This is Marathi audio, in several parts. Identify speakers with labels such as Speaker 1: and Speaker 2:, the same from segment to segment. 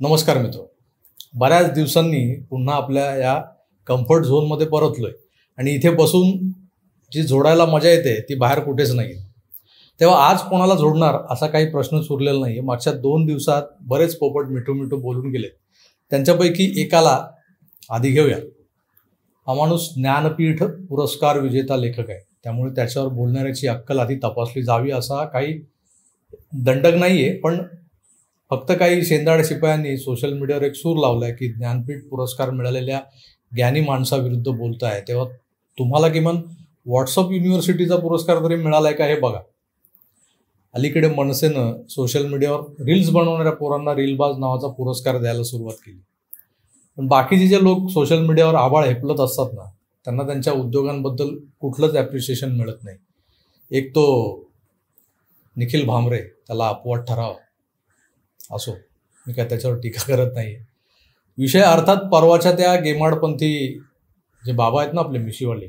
Speaker 1: नमस्कार मित्र. बऱ्याच दिवसांनी पुन्हा आपल्या या कम्फर्ट झोनमध्ये परतलोय आणि इथे बसून जी जोडायला मजा येते ती बाहेर कुठेच नाही. तेव्हा आज कोणाला जोडणार असा काही प्रश्नच उरलेला नाही. मागच्या 2 दिवसात बरेच पोपट मिठू मिठू बोलून गेले. त्यांच्यापैकी एकाला आधी घेऊया. हा माणूस ज्ञानपीठ पुरस्कार विजेता लेखक आहे, त्यामुळे त्याच्यावर बोलणाऱ्याची अक्कल आधी तपासली जावी असा काही दंडक नाही आहे. पण फक्त काही शेंदाड शिपायांनी सोशल मीडियावर एक सूर लावला आहे की ज्ञानपीठ पुरस्कार मिळालेल्या ज्ञानी माणसाविरुद्ध बोलताय तेव्हा तुम्हाला किमान व्हॉट्सअप युनिव्हर्सिटीचा पुरस्कार तरी मिळाला आहे का हे बघा. अलीकडे मनसेनं सोशल मीडियावर रील्स बनवणाऱ्या पोरांना रीलबाज नावाचा पुरस्कार द्यायला सुरुवात केली. पण बाकीचे जे लोक सोशल मीडियावर आभाळ हेपलत असतात ना, त्यांना त्यांच्या उद्योगांबद्दल कुठलंच ॲप्रिशिएशन मिळत नाही. एक तो निखिल भांबरे, त्याला अपवाद ठराव असो, मी काय त्याच्यावर टीका करत नाही. विषय अर्थात परवाच्या त्या गेमाडपंथी जे बाबा आहेत ना आपले मिशीवाले,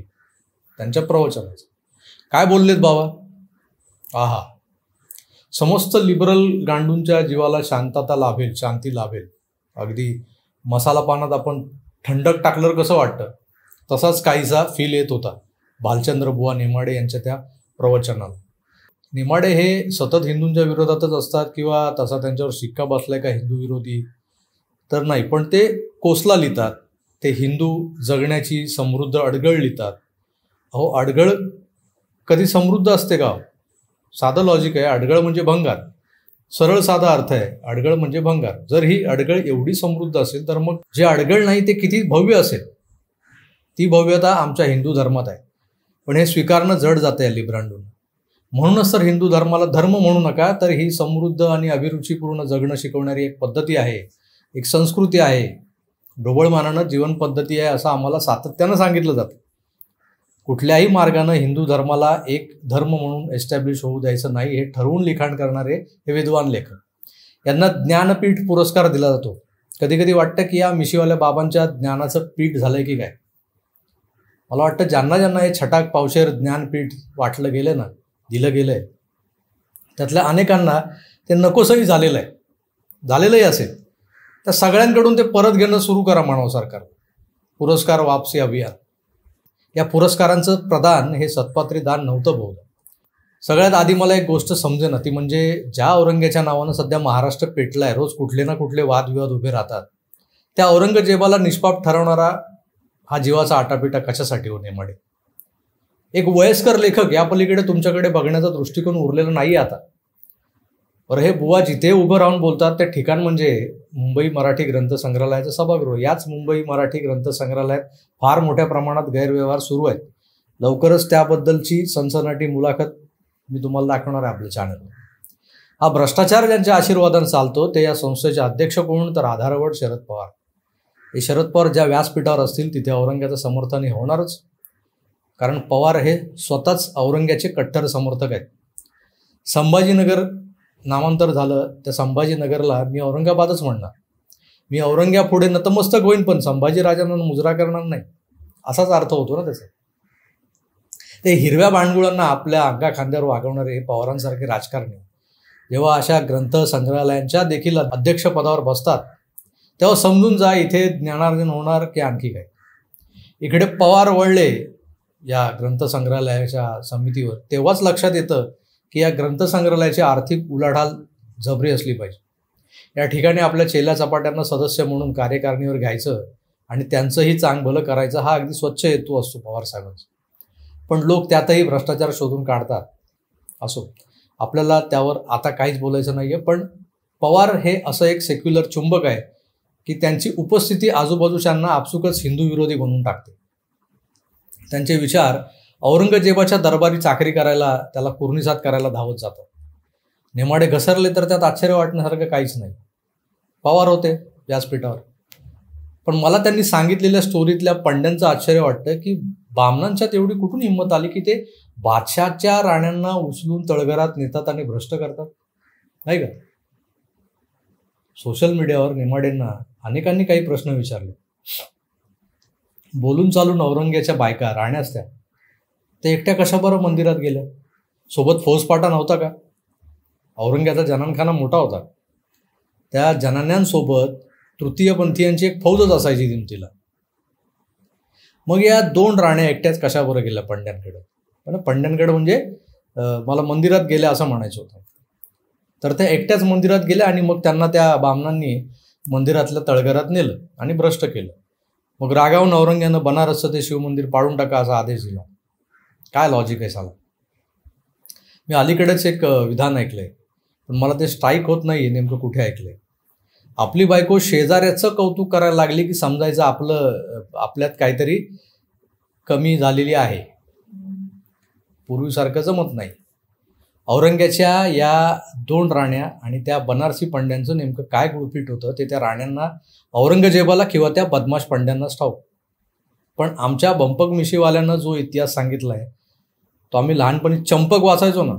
Speaker 1: त्यांच्या प्रवचनाचं. काय बोललेत बाबा? आहा, समस्त लिबरल गांडूंच्या जीवाला शांतता लाभेल, शांती लाभेल. अगदी मसाला पानात आपण थंडक टाकल्यावर कसं वाटतं तसाच काहीसा फील येत होता भालचंद्र बुवा नेमाडे यांच्या त्या प्रवचनाला. नेमाडे हे सतत हिंदूंच्या विरोधातच असतात किंवा तसा त्यांच्यावर शिक्का बसलाय का हिंदू विरोधी तर नाही, पण ते कोसला लिहितात. ते हिंदू जगण्याची समृद्ध अडगळ लिहितात. अहो, अडगळ कधी समृद्ध असते का? साधं लॉजिक आहे. अडगळ म्हणजे भंगार. सरळ साधा अर्थ आहे. अडगळ म्हणजे भंगार. जर ही अडगळ एवढी समृद्ध असेल तर मग जे अडगळ नाही ते किती भव्य असेल. ती भव्यता आमच्या हिंदू धर्मात आहे. पण हे स्वीकारणं जड जातं या लिब्रांडून. म्हणूनच तर हिंदू धर्माला धर्म म्हणू नका, तर ही समृद्ध आणि अभिरुचीपूर्ण जगणं शिकवणारी एक पद्धती आहे, एक संस्कृती आहे, ढोबळमानानं जीवन पद्धती आहे असं आम्हाला सातत्यानं सांगितलं जातं. कुठल्याही मार्गानं हिंदू धर्माला एक धर्म म्हणून एस्टॅब्लिश होऊ द्यायचं नाही हे ठरवून लिखाण करणारे हे विद्वान लेखक, यांना ज्ञानपीठ पुरस्कार दिला जातो. कधी कधी वाटतं की या मिशीवाल्या बाबांच्या ज्ञानाचं पीठ झालंय की काय. मला वाटतं ज्यांना ज्यांना हे छटाक पावशेर ज्ञानपीठ वाटलं गेलं ना, दिलं गेलंय, त्यातल्या अनेकांना ते नकोसंही झालेलंही असेल. त्या सगळ्यांकडून ते परत घेणं सुरू करा म्हणावं सरकार. पुरस्कार वापसी अभियान. या पुरस्कारांचं प्रदान हे सत्पात्री दान नव्हतं बहुधा. सगळ्यात आधी मला एक गोष्ट समजेना, ती म्हणजे ज्या औरंग्याच्या नावानं सध्या महाराष्ट्र पेटलाय, रोज कुठले ना कुठले वादविवाद उभे राहतात, त्या औरंगजेबाला निष्पाप ठरवणारा हा जीवाचा आटापिटा कशासाठी हो नेमाडे? एक वयस्कर लेखक या पलीकडे तुमच्याकडे बघण्याचा दृष्टिकोन उरलेला नाही आता. बरं, हे बुवा जिथे उभं राहून बोलतात ते ठिकाण म्हणजे मुंबई मराठी ग्रंथ संग्रहालयाचं सभागृह. याच मुंबई मराठी ग्रंथ संग्रहालयात फार मोठ्या प्रमाणात गैरव्यवहार सुरू आहेत. लवकरच त्याबद्दलची सनसनाटी मुलाखत मी तुम्हाला दाखवणार आहे आपल्या चॅनलवर. हा भ्रष्टाचार ज्यांच्या आशीर्वादाने चालतो ते या संस्थेचे अध्यक्ष कोण? तर आधारवड शरद पवार. हे शरद पवार ज्या व्यासपीठावर असतील तिथे औरंग्याचं समर्थन हे होणारच, कारण पवार हे स्वतःच औरंग्याचे कट्टर समर्थक आहेत. संभाजीनगर नामांतर झालं, त्या संभाजीनगरला मी औरंगाबादच म्हणणार. मी औरंग्यापुढे नतमस्तक होईन, पण संभाजीराजांना मुजरा करणार नाही, असाच अर्थ होतो ना त्याचा. ते हिरव्या बांडगुळांना आपल्या अंगा खांद्यावर वागवणारे पवारांसारखे राजकारणी जेव्हा अशा ग्रंथ संग्रहालयांच्या देखील अध्यक्षपदावर बसतात तेव्हा समजून जा इथे ज्ञानार्जन होणार की आणखी काय. इकडे पवार वळले या ग्रंथ संग्रहालयाच्या समितीवर तेव्हाच लक्षात येतं की या ग्रंथ संग्रहालयाची आर्थिक उलाढाल जबरी असली पाहिजे. या ठिकाणी आपल्या चेल्या चपाट्यांना सदस्य म्हणून कार्यकारिणीवर घ्यायचं आणि त्यांचंही चांग भलं करायचं हा अगदी स्वच्छ हेतू असतो पवार साहेबांचा. पण लोक त्यातही भ्रष्टाचार शोधून काढतात. असो, आपल्याला त्यावर आता काहीच बोलायचं नाही आहे. पण पवार हे असं एक सेक्युलर चुंबक आहे की त्यांची उपस्थिती आजूबाजूच्यांना आपसुकच हिंदू विरोधी बनवून टाकते. त्यांचे विचार औरंगजेबाच्या दरबारी चाकरी करायला, त्याला कुर्निसात करायला धावत जातात. नेमाडे घसरले तर त्यात आश्चर्य वाटण्यासारखं काहीच नाही. पवार होते व्यासपीठावर, पण मला त्यांनी सांगितलेल्या स्टोरीतल्या पंड्यांचं आश्चर्य वाटतं की बामणांच्यात एवढी कुठून हिंमत आली की ते बादशाहच्या राण्यांना उचलून तळघरात नेतात आणि भ्रष्ट करतात, नाही का? सोशल मीडियावर नेमाडेंना अनेकांनी काही प्रश्न विचारले. बोलून चालून औरंग्याच्या बायका राण्यास त्या एकट्या कशा बरं मंदिरात गेल्या? सोबत फौजपाटा नव्हता का? औरंग्याचा जनानखाना मोठा होता. त्या जनान्यांसोबत तृतीयपंथीयांची एक फौजच असायची दिमतीला. मग या 2 राण्या एकट्याच कशा बरं गेल्या पंड्यांकडे? पण पंड्यांकडे म्हणजे मला मंदिरात गेल्या असं म्हणायचं होतं. तर त्या एकट्याच मंदिरात गेल्या आणि मग त्यांना त्या बामणांनी मंदिरातल्या तळघरात नेलं आणि भ्रष्ट केलं. मग रागावून औरंग्यानं बनारसचं ते शिवमंदिर पाडून टाका असा आदेश दिला. काय लॉजिक आहे साला? मी अलीकडेच एक विधान ऐकलंय, पण मला ते स्ट्राईक होत नाही नेमकं कुठे ऐकलंय. आपली बायको शेजाऱ्याचं कौतुक करायला लागली की समजायचं आपल्यात काहीतरी कमी झालेली आहे. पूर्वीसारखं जमत नाही. औरंग्याच्या या 2 राण्या आणि त्या बनारसी पंड्यांचं नेमकं काय गुळफीट होतं ते त्या राण्यांना, औरंगजेबाला किंवा त्या बदमाश पंड्यांनाच ठाऊक. पण आमच्या बंपक मिशीवाल्यानं जो इतिहास सांगितला आहे तो आम्ही लहानपणी चंपक वाचायचो ना,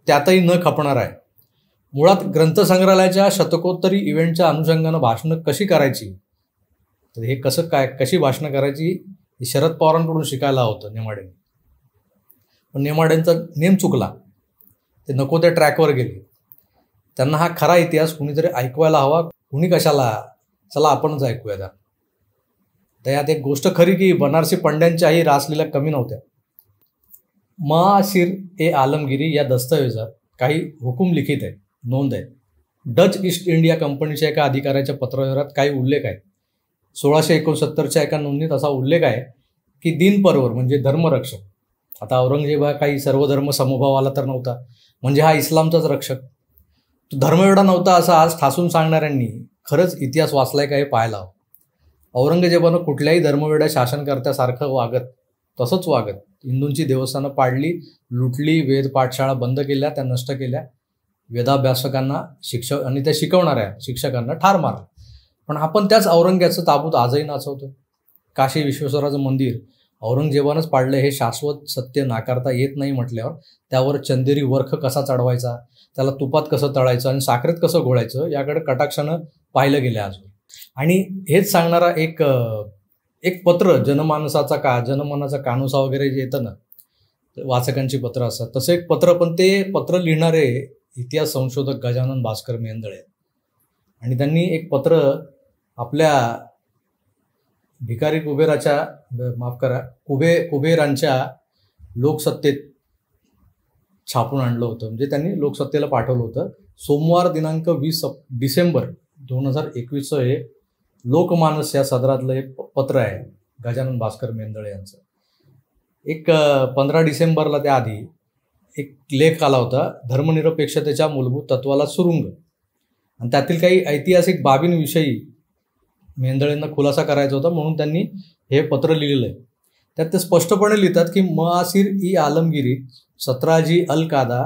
Speaker 1: त्यातही न खपणार आहे. मुळात ग्रंथसंग्रहालयाच्या शतकोत्तरी इव्हेंटच्या अनुषंगानं भाषणं कशी करायची, तर हे कशी भाषणं करायची हे शरद पवारांकडून शिकायला होतं नेमाडेंनी. पण नेमाड्यांचा नेम चुकला. ते नको त्या ट्रॅकवर गेले. त्यांना हा खरा इतिहास कुणीतरी ऐकवायला हवा. कुणी कशाला? चला आपणच ऐकूया त्या. त्यात एक गोष्ट खरी की बनारसी पंड्यांच्याही रासलीला कमी नव्हत्या. मासिर ए आलमगिरी या दस्तऐवजात काही हुकूम लिखित आहे, नोंद आहे. डच ईस्ट इंडिया कंपनीच्या एका अधिकाऱ्याच्या पत्रव्यवहारात काही उल्लेख आहे. 1669च्या एका नोंदणीत असा उल्लेख आहे की दिनपरवर म्हणजे धर्मरक्षक. आता औरंगजेब हा काही सर्वधर्म समभावाला तर नव्हता, म्हणजे हा इस्लामचाच रक्षक. तो धर्मवेडा नव्हता असं आज ठासून सांगणाऱ्यांनी खरंच इतिहास वाचलाय का हे पाहायला हवं. औरंगजेबानं कुठल्याही धर्मवेड्या शासनकर्त्यासारखं वागत, तसंच वागत हिंदूंची देवस्थानं पाडली, लुटली, वेद पाठशाळा बंद केल्या, त्या नष्ट केल्या, वेदाभ्यासकांना शिक्षक आणि त्या शिकवणाऱ्या शिक्षकांना ठार मारलं. पण आपण त्याच औरंग्याचं ताबूत आजही नाचवतो. काशी विश्वेश्वराचं मंदिर औरंगजेबानंच पाडलं हे शाश्वत सत्य नाकारता येत नाही म्हटल्यावर त्यावर चंदेरी वर्ख कसा चढवायचा, त्याला तुपात कसं तळायचं आणि साखरेत कसं घोळायचं याकडे कटाक्षानं पाहिलं गेलं अजून. आणि हेच सांगणारा एक पत्र जनमनाचा कानोसा वगैरे जे येतं ना, वाचकांची पत्र असतात, तसं एक पत्र, पण ते पत्र लिहिणारे इतिहास संशोधक गजानन भास्कर मेहेंदळे आहेत. आणि त्यांनी एक पत्र आपल्या भिकारी कुबेरांच्या लोकसत्तेत छापून आणलं होतं. म्हणजे त्यांनी लोकसत्तेला पाठवलं होतं. सोमवार दिनांक 20 डिसेंबर 2021 हे लोकमानस या सदरातलं एक पत्र आहे गजानन भास्कर मेहेंदळे यांचं. 15 डिसेंबरला त्याआधी एक लेख आला होता, धर्मनिरपेक्षतेच्या मूलभूत तत्वाला सुरुंग, आणि त्यातील काही ऐतिहासिक बाबींविषयी मेहेंदळेंना खुलासा करायचा होता, म्हणून त्यांनी हे पत्र लिहिलेलं आहे. त्यात ते स्पष्टपणे लिहितात की मासिर ई आलमगिरी 17 अल कादा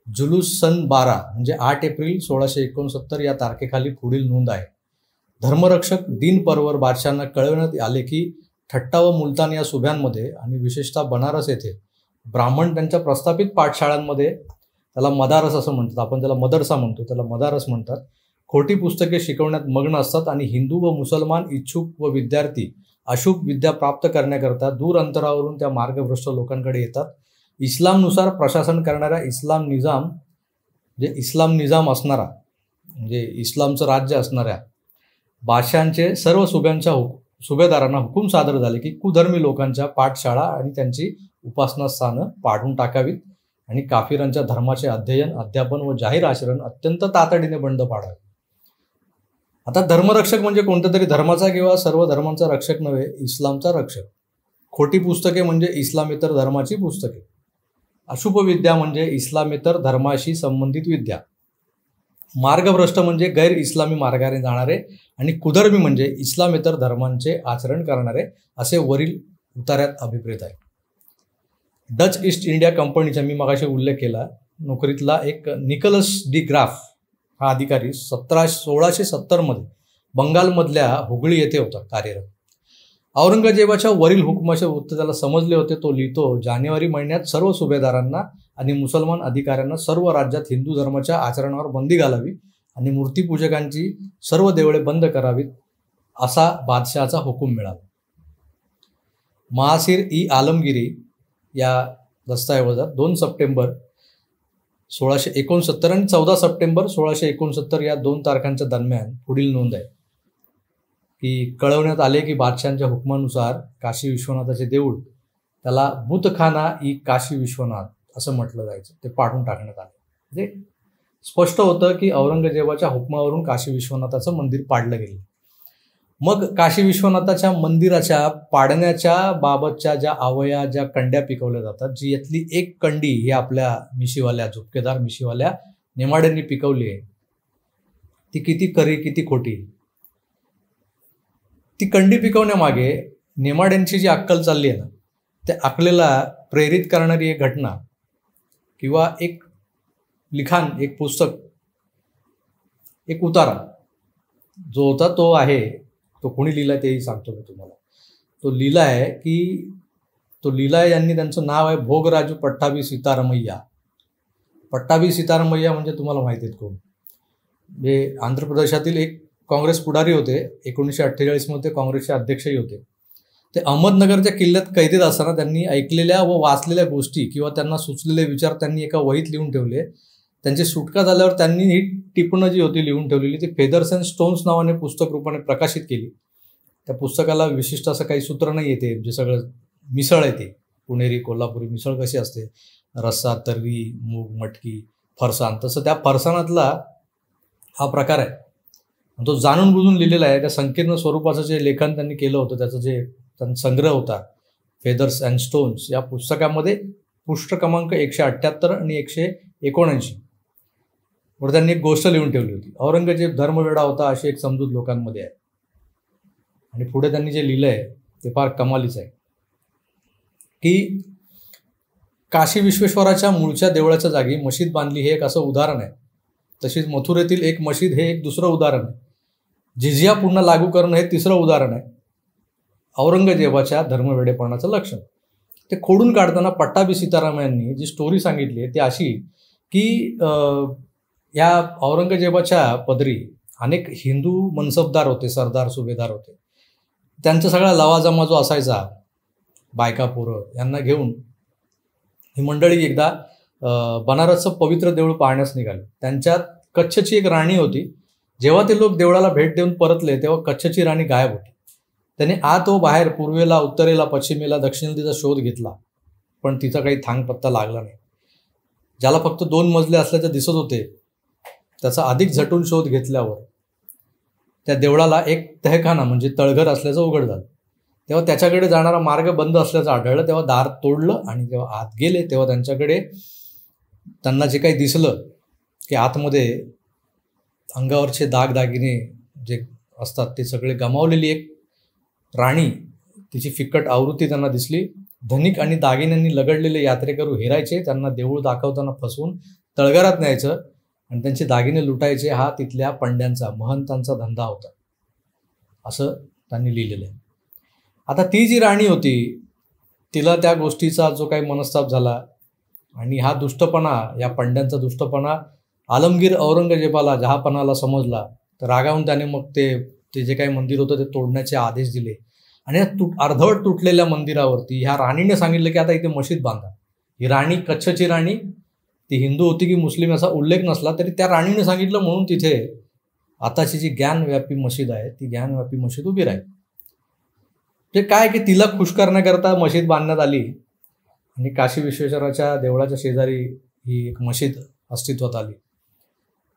Speaker 1: जुलूस सन 12 म्हणजे 8 एप्रिल 1669 या तारखेखाली पुढील नोंद आहे. धर्मरक्षक दिन परवर बादशाहांना कळवण्यात आले की ठट्टा व मुलतान या सुभ्यांमध्ये आणि विशेषतः बनारस येथे ब्राह्मण त्यांच्या प्रस्थापित पाठशाळांमध्ये, त्याला मदारस असं म्हणतात, आपण त्याला मदरसा म्हणतो, त्याला मदारस म्हणतात, खोटी पुस्तके शिकवण्यात मग्न असतात आणि हिंदू व मुसलमान इच्छुक व विद्यार्थी अशुभ विद्या प्राप्त करण्याकरता दूर अंतरावरून त्या मार्गभ्रष्ट लोकांकडे येतात. इस्लामनुसार प्रशासन करणाऱ्या इस्लाम निजाम असणारा म्हणजे इस्लामचं राज्य असणाऱ्या बादशाहांचे सर्व सुभेदारांना हुकूम सादर झाले की कुधर्मी लोकांच्या पाठशाळा आणि त्यांची उपासनास्थानं पाडून टाकावीत आणि काफिरांच्या धर्माचे अध्ययन, अध्यापन व जाहीर आचरण अत्यंत तातडीने बंद पाडावे. आता धर्मरक्षक म्हणजे कोणत्या तरी धर्माचा किंवा सर्व धर्मांचा रक्षक नव्हे, इस्लामचा रक्षक. खोटी पुस्तके म्हणजे इस्लामेतर धर्माची पुस्तके. अशुभ विद्या म्हणजे इस्लामेतर धर्माशी संबंधित विद्या. मार्गभ्रष्ट म्हणजे गैर इस्लामी मार्गाने जाणारे आणि कुधर्मी म्हणजे इस्लामेतर धर्मांचे आचरण करणारे, असे वरील उतार्यात अभिप्रेत आहे. डच ईस्ट इंडिया कंपनीचा मी मगाशी उल्लेख केला नोकरीतला एक निकोलस डी ग्राफ हा अधिकारी 1670 मध्ये बंगालमधल्या हुगळी येथे होता कार्यरत. औरंगजेबाच्या वरील हुकुमाचे वृत्त त्याला समजले होते. तो लिहितो, जानेवारी महिन्यात सर्व सुभेदारांना आणि मुसलमान अधिकाऱ्यांना सर्व राज्यात हिंदू धर्माच्या आचरणावर बंदी घालावी आणि मूर्तीपूजकांची सर्व देवळे बंद करावीत असा बादशहाचा हुकूम मिळाला. मासिर ई आलमगिरी या दस्तऐवजात 2 सप्टेंबर 1669 आणि 14 सप्टेंबर 1669 या 2 तारखांच्या दरम्यान पुढील नोंद आहे. की कळवण्यात आले की बादशाहांच्या हुकमानुसार काशी विश्वनाथाचे देऊळ त्याला बुतखाना ई काशी विश्वनाथ असं म्हटलं जायचं, ते पाडून टाकण्यात आलं. म्हणजे स्पष्ट होतं की औरंगजेबाच्या हुकमावरून काशी विश्वनाथाचं मंदिर पाडलं गेलं. मग काशी विश्वनाथाच्या मंदिराच्या पाडण्याच्या बाबतच्या ज्या अवया, ज्या कंड्या पिकवल्या जातात, जी यातली एक कंडी ही आपल्या मिशीवाल्या, झुपकेदार मिशीवाल्या नेमाड्यांनी पिकवली आहे, ती किती खरी किती खोटी. ती कंडी पिकवण्यामागे नेमाड्यांची जी अक्कल चालली आहे ना, त्या अक्कलेला प्रेरित करणारी एक घटना किंवा एक लिखाण, एक पुस्तक, एक उतारा जो होता तो आहे, तो कोणी लिहिला तेही सांगतो मी तुम्हाला. तो लिहिला आहे की तो लिहिला यांनी, त्यांचं नाव आहे भोगराजू पट्टाभी सीतारामय्या. पट्टाभी सीतारामय्या म्हणजे तुम्हाला माहिती आहेत कोण? हे आंध्र प्रदेशातील एक काँग्रेस पुढारी होते. 1948 मध्ये काँग्रेसचे अध्यक्षही होते. ते अहमदनगरच्या किल्ल्यात कैदेत असताना त्यांनी ऐकलेल्या व वाचलेल्या गोष्टी किंवा त्यांना सुचलेले विचार त्यांनी एका वहीत लिहून ठेवले. त्यांची सुटका झाल्यावर त्यांनी ही टिपणं जी होती लिहून ठेवलेली ती फेदर्स अँड स्टोन्स नावाने पुस्तक रूपाने प्रकाशित केली. त्या पुस्तकाला विशिष्ट असं काही सूत्र नाही येते, जे सगळं मिसळ येते. पुणेरी कोल्हापुरी मिसळ कशी असते, रस्सा, तर्री, मूग, मटकी, फरसाण, तसं त्या फरसाणातला हा प्रकार आहे. तो जाणून बुजून लिहिलेला आहे. त्या संकीर्ण स्वरूपाचं जे लेखन त्यांनी केलं होतं, त्याचं जे त्यांचा संग्रह होता फेदर्स अँड स्टोन्स, या पुस्तकामध्ये पृष्ठ क्रमांक 178 आणि 179 वर त्यांनी एक गोष्ट लिहून ठेवली होती. औरंगजेब धर्मवेडा होता अशी एक समजूत लोकांमध्ये आहे. आणि पुढे त्यांनी जे लिहिलं आहे ते फार कमालीचं आहे की काशी विश्वेश्वराच्या मूळच्या देवळाच्या जागी मशीद बांधली, हे एक असं उदाहरण आहे. तशीच मथुरेतील एक मशीद हे एक दुसरं उदाहरण आहे. जिझिया पुन्हा लागू करणं हे तिसरं उदाहरण आहे. औरंगजेबाच्या धर्मवेडेपणाचं लक्षण. ते खोडून काढताना पट्टाभी सीताराम यांनी जी स्टोरी सांगितली आहे ती अशी की या औरंगजेबाच्या पदरी अनेक हिंदू मनसबदार होते, सरदार, सुभेदार होते. त्यांचा सगळा लवाजमा जो असायचा, बायका, पोरं यांना घेऊन ही मंडळी एकदा बनारसचं पवित्र देऊळ पाहण्यास निघाली. त्यांच्यात कच्छची एक राणी होती. जेव्हा ते लोक देवळाला भेट देऊन परतले तेव्हा कच्छची राणी गायब होती. त्याने आत व बाहेर, पूर्वेला, उत्तरेला, पश्चिमेला, दक्षिणेला तिचा शोध घेतला, पण तिचा काही थांगपत्ता लागला नाही. ज्याला फक्त 2 मजले असल्याचे दिसत होते त्याचा अधिक झटून शोध घेतल्यावर त्या देवळाला एक तहखाना म्हणजे तळघर असल्याचं उघड झालं. तेव्हा त्याच्याकडे जाणारा मार्ग बंद असल्याचं आढळलं. तेव्हा दार तोडलं आणि जेव्हा आत गेले तेव्हा त्यांना जे काही दिसलं की आतमध्ये अंगावरचे दागदागिने जे असतात ते सगळे गमावलेली एक राणी, तिची फिक्कट आवृत्ती त्यांना दिसली. धनिक आणि दागिन्यांनी लगडलेले यात्रेकरू हेरायचे, त्यांना देऊळ दाखवताना फसवून तळघरात न्यायचं आणि त्यांचे दागिने लुटायचे. हा तिथल्या पंड्यांचा, महंतांचा धंदा होता, असं त्यांनी लिहिलेलं आहे. आता ती जी राणी होती तिला त्या गोष्टीचा जो काही मनस्ताप झाला आणि हा दुष्टपणा, या पंड्यांचा दुष्टपणा आलमगीर औरंगजेबाला, जहापनाला समजला, तर रागावून त्याने मग ते जे काही मंदिर होतं ते तोडण्याचे आदेश दिले. आणि या अर्धवट तुटलेल्या मंदिरावरती ह्या राणीने सांगितलं की आता इथे मशीद बांधा. ही राणी, कच्छची राणी, ती हिंदू होती की मुस्लिम याचा उल्लेख नसला तरी त्या राणीने सांगितलं म्हणून तिथे आताची जी ज्ञानव्यापी मशीद आहे ती ज्ञानव्यापी मशीद उभी राहील. ते काय की तिला खुश करण्याकरता मशीद बांधण्यात आली आणि काशी विश्वेश्वराच्या देवळाच्या शेजारी ही एक मशीद अस्तित्वात आली.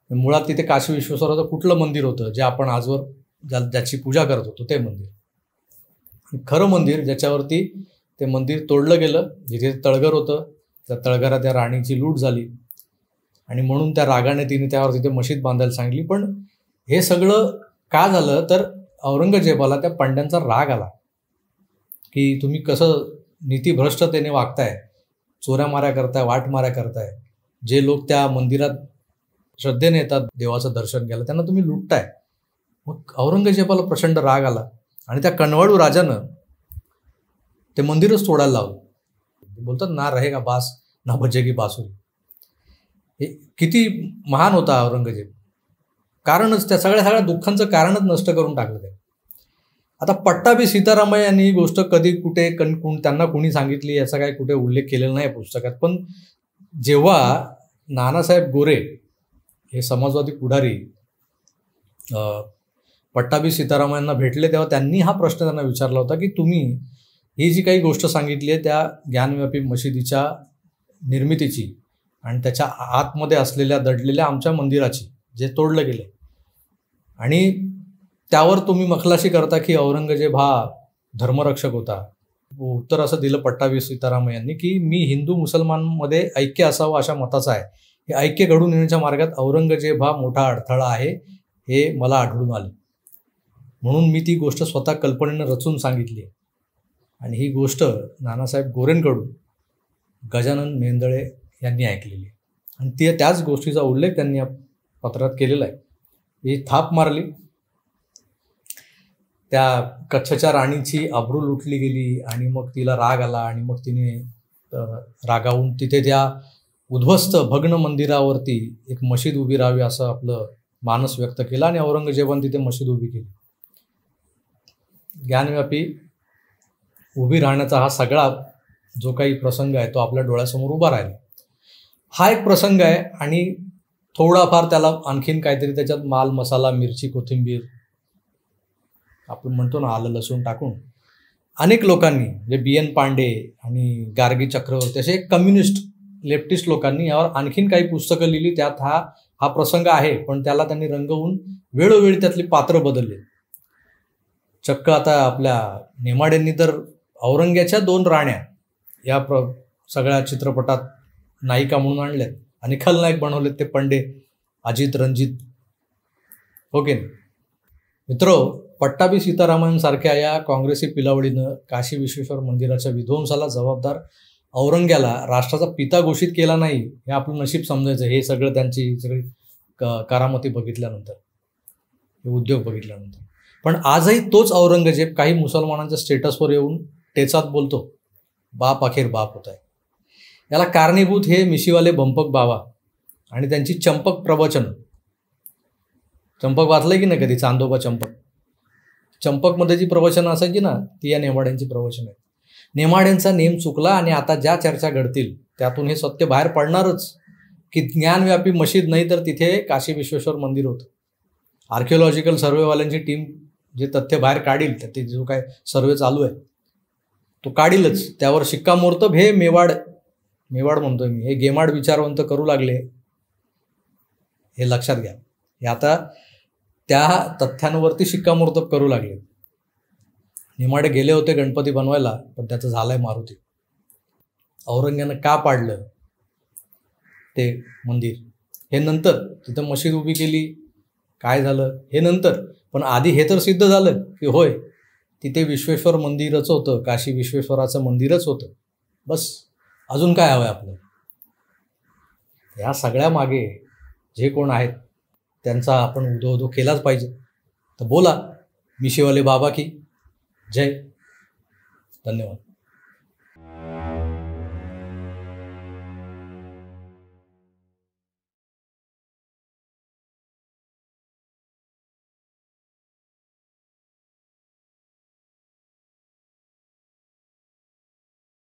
Speaker 1: मुळात तिथे काशी विश्वेश्वराचं कुठलं मंदिर होतं जे आपण आजवर ज्याची पूजा करत होतो ते मंदिर. खरं मंदिर ज्याच्यावरती ते मंदिर तोडलं गेलं, जिथे तळघर होतं, त्या तळघरात त्या राणीची लूट झाली आणि म्हणून त्या रागाने तिने त्यावर तिथे मशीद बांधायला सांगितली. पण हे सगळं का झालं तर औरंगजेबाला त्या पंड्यांचा राग आला की तुम्ही कसं नीतिभ्रष्टतेने वागताय, चोऱ्यामाऱ्या करताय, वाटमाऱ्या करताय. जे लोक त्या मंदिरात श्रद्धेने येतात देवाचं दर्शन घ्यायला त्यांना तुम्ही लुटताय. मग औरंगजेबाला प्रचंड राग आला आणि त्या कनवाळू राजानं ते मंदिरच तोडायला लावलं. बोलतात ना रहेगा बास ना बजेगी बासुरी. हे किती महान होता औरंगजेब. कारणच त्या सगळ्या दुःखांचं कारणच नष्ट करून टाकलं ते. आता पट्टाभी सीतारामय्या यांनी ही गोष्ट कधी कुठे त्यांना कोणी सांगितली याचा काही कुठे उल्लेख केलेला नाही पुस्तकात. पण जेव्हा नानासाहेब गोरे हे समाजवादी पुढारी पट्टाभी सीतारामन यांना भेटले तेव्हा त्यांनी हा प्रश्न त्यांना विचारला होता की तुम्ही ही जी काही गोष्ट सांगितली आहे त्या ज्ञानव्यापी मशिदीच्या निर्मितीची आणि त्याच्या आतमध्ये असलेल्या दडलेल्या आमच्या मंदिराची जे तोडलं गेलं आणि त्यावर तुम्ही मखलाशी करता की औरंगजेब हा धर्मरक्षक होता. उत्तर असं दिलं पट्टाभी सीतारामन यांनी की मी हिंदू मुसलमानमध्ये ऐक्य असावं अशा मताचा आहे. हे ऐक्य घडून येण्याच्या मार्गात औरंगजेब हा मोठा अडथळा आहे हे मला आढळून आलं, म्हणून मी ती गोष्ट स्वतः कल्पनेनं रचून सांगितली आहे. आणि ही गोष्ट नानासाहेब गोरेंकडून गजानन मेंदळे यांनी ऐकलेली आहे आणि त्याच गोष्टीचा उल्लेख त्यांनी या पत्रात केलेला आहे. ही थाप मारली, त्या कच्छच्या राणीची अब्रू लुटली गेली आणि मग तिला राग आला आणि मग तिने रागावून तिथे त्या उद्ध्वस्त भग्न मंदिरावरती एक मशीद उभी राहावी असं आपलं मानस व्यक्त केला आणि औरंगजेबाने तिथे मशीद उभी केली. ज्ञानव्यापी उभी राहण्याचा हा सगळा जो काही प्रसंग आहे तो आपल्या डोळ्यासमोर उभा राहिला. हा एक प्रसंग आहे आणि थोडाफार त्याला आणखीन काहीतरी त्याच्यात माल मसाला मिरची कोथिंबीर आपण म्हणतो ना आलं लसूण टाकून अनेक लोकांनी म्हणजे बी एन पांडे आणि गार्गी चक्रवर्ती असे कम्युनिस्ट लेफ्टिस्ट लोकांनी यावर आणखीन काही पुस्तकं लिहिली. त्यात हा प्रसंग आहे पण त्याला त्यांनी रंगवून वेळोवेळी त्यातली पात्र बदलले. चक्क आता आपल्या नेमाड्यांनी तर औरंग्याच्या 2 राण्या या सगळ्या चित्रपटात नायिका म्हणून आणल्यात आणि खलनायक बनवलेत ते पंडे अजित रणजित. हो की नाही मित्रो, पट्टाभी सीतारामन सारख्या या काँग्रेसी पिलावडीनं काशी विश्वेश्वर मंदिराच्या विध्वंसाला जबाबदार औरंग्याला राष्ट्राचा पिता घोषित केला नाही हे आपलं नशीब समजायचं. हे सगळं त्यांची सगळी करामती बघितल्यानंतर, हे उद्योग बघितल्यानंतर. पण आजही तोच औरंगजेब काही मुसलमानांच्या स्टेटसवर येऊन टेचात बोलतो बाप अखेर बाप होत आहे. याला कारणीभूत हे मिशीवाले भंपक बाबा आणि त्यांची चंपक प्रवचन. चंपक वाचलंय की नाही कधी? चांदोबा चंपक. चंपकमध्ये जी प्रवचनं असायची ना ती या नेमाड्यांची प्रवचनं आहेत. नेमाड्यांचा नेम चुकला आणि आता ज्या चर्चा घडतील त्यातून हे सत्य बाहेर पडणारच की ज्ञानव्यापी मशीद नाही तर तिथे काशी विश्वेश्वर मंदिर होतं. आर्किओलॉजिकल सर्वेवाल्यांची टीम जे तथ्य बाहेर काढील ते जो काय सर्वे चालू आहे तो काढीलच. त्यावर शिक्कामोर्तब हे मेवाड म्हणतोय मी, हे गेमाड विचारवंत करू लागले हे लक्षात घ्या. हे आता त्या तथ्यांवरती शिक्कामोर्तब करू लागले. नेमाडे गेले होते गणपती बनवायला पण त्याचं झालंय मारुती. औरंग्यानं का पाडलं ते मंदिर हे नंतर, तिथं मशीद उभी केली काय झालं हे नंतर. पण आधी हे तर सिद्ध झालं की होय तिथे विश्वेश्वर मंदिरच होतं, काशी विश्वेश्वराचं मंदिरच होतं. बस अजून काय हवं आहे आपल्याला? ह्या सगळ्या मागे जे कोण आहेत त्यांचा आपण उदो केलाच पाहिजे. तर बोला मिशीवाले बाबा की जय. धन्यवाद.